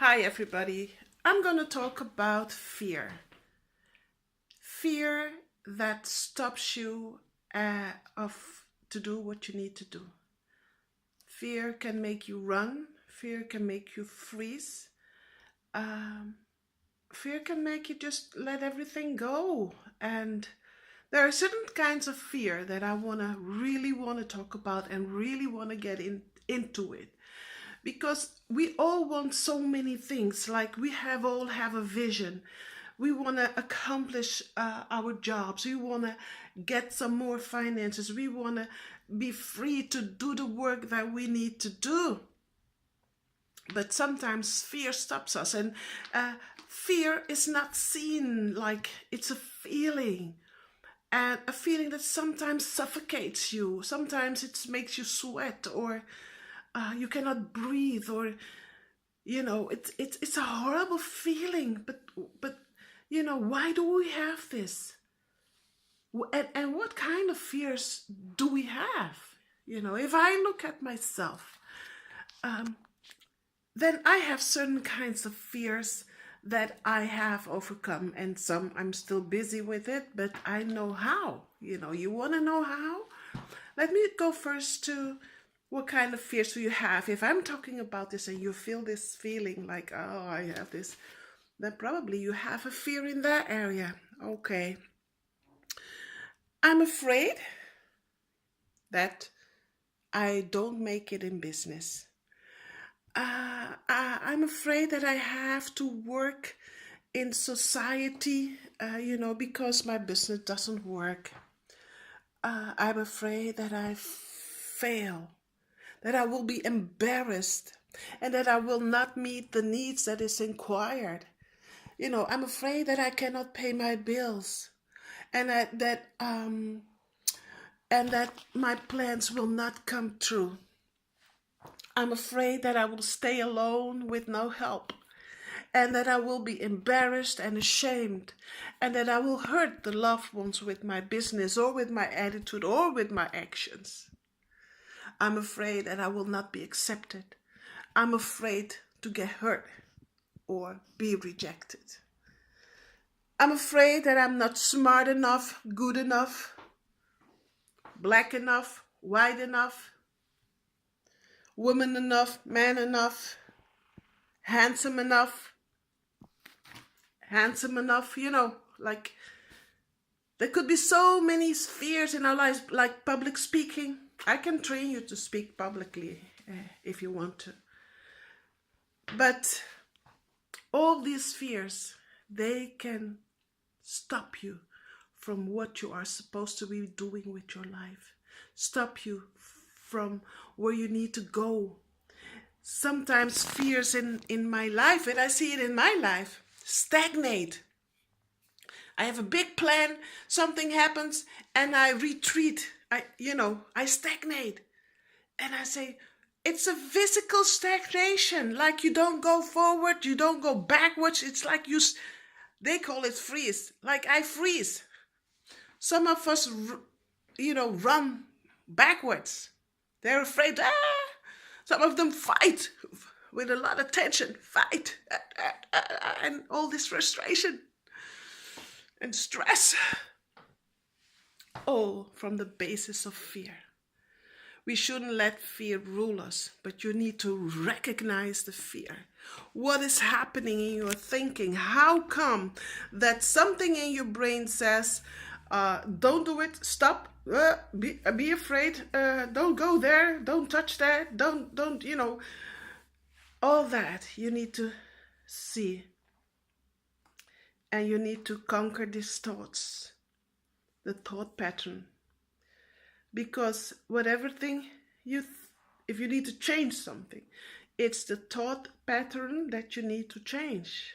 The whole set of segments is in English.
Hi everybody. I'm going to talk about fear. Fear that stops you of to do what you need to do. Fear can make you run. Fear can make you freeze. Um, Fear can make you just let everything go. And there are certain kinds of fear that I really want to talk about and really want to get into it, because we all want so many things. Like all have a vision. We want to accomplish our jobs. We want to get some more finances. We want to be free to do the work that we need to do. But sometimes fear stops us, and fear is not seen. Like, it's a feeling, and a feeling that sometimes suffocates you. Sometimes it makes you sweat, or you cannot breathe, or it's a horrible feeling. But why do we have this? And what kind of fears do we have? If I look at myself, then I have certain kinds of fears that I have overcome, and some I'm still busy with it, but I know how. You want to know how? Let me go first to what kind of fears do you have. If I'm talking about this and you feel this feeling like, oh, I have this, then probably you have a fear in that area. Okay. I'm afraid that I don't make it in business. I'm afraid that I have to work in society, because my business doesn't work. I'm afraid that I fail, that I will be embarrassed, and that I will not meet the needs that is inquired. I'm afraid that I cannot pay my bills, and that my plans will not come true. I'm afraid that I will stay alone with no help, and that I will be embarrassed and ashamed, and that I will hurt the loved ones with my business, or with my attitude, or with my actions. I'm afraid that I will not be accepted. I'm afraid to get hurt or be rejected. I'm afraid that I'm not smart enough, good enough, black enough, white enough, woman enough, man enough, handsome enough, like, there could be so many spheres in our lives, like public speaking. I can train you to speak publicly if you want to. But all these fears, they can stop you from what you are supposed to be doing with your life. Stop you from where you need to go. Sometimes fears in my life, and I see it in my life, stagnate. I have a big plan, something happens, and I retreat. I stagnate. And I say, it's a physical stagnation. Like, you don't go forward, you don't go backwards. It's like they call it freeze. Like, I freeze. Some of us, run backwards. They're afraid. Some of them fight with a lot of tension. Fight. And all this frustration and stress. All from the basis of fear. We shouldn't let fear rule us, but you need to recognize the fear. What is happening in your thinking? How come that something in your brain says, don't do it, stop, be afraid, don't go there, don't touch that, don't, all that you need to see. And you need to conquer these thoughts, the thought pattern. Because whatever thing if you need to change something, it's the thought pattern that you need to change.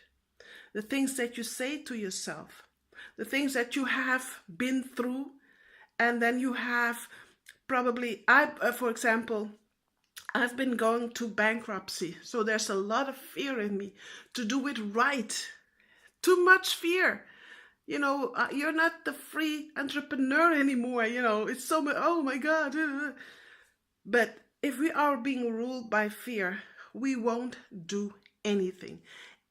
The things that you say to yourself, the things that you have been through, and then you have probably, for example, I've been going to bankruptcy, so there's a lot of fear in me to do it right. Too much fear. You're not the free entrepreneur anymore. It's so much, oh my God. But if we are being ruled by fear, we won't do anything.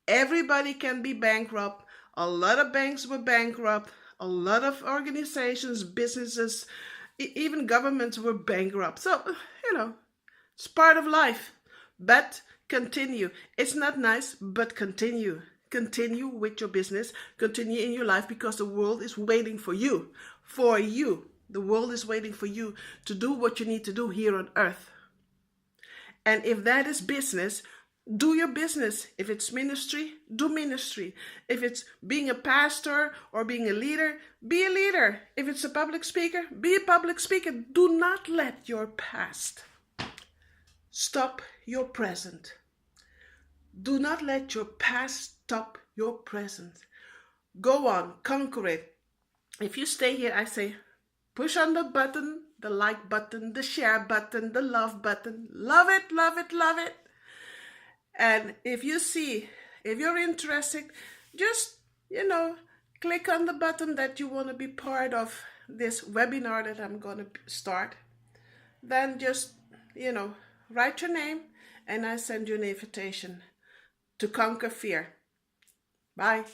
Everybody can be bankrupt. A lot of banks were bankrupt. A lot of organizations, businesses, even governments were bankrupt. So, it's part of life. But continue. It's not nice, but continue. Continue with your business. Continue in your life, because the world is waiting for you. For you. The world is waiting for you to do what you need to do here on earth. And if that is business, do your business. If it's ministry, do ministry. If it's being a pastor or being a leader, be a leader. If it's a public speaker, be a public speaker. Do not let your past stop your present. Do not let your past stop your present. Go on, conquer it. If you stay here, I say, push on the button, the like button, the share button, the love button. Love it, love it, love it. And if you're interested, just, click on the button that you want to be part of this webinar that I'm going to start. Then just, write your name and I send you an invitation to conquer fear. Bye.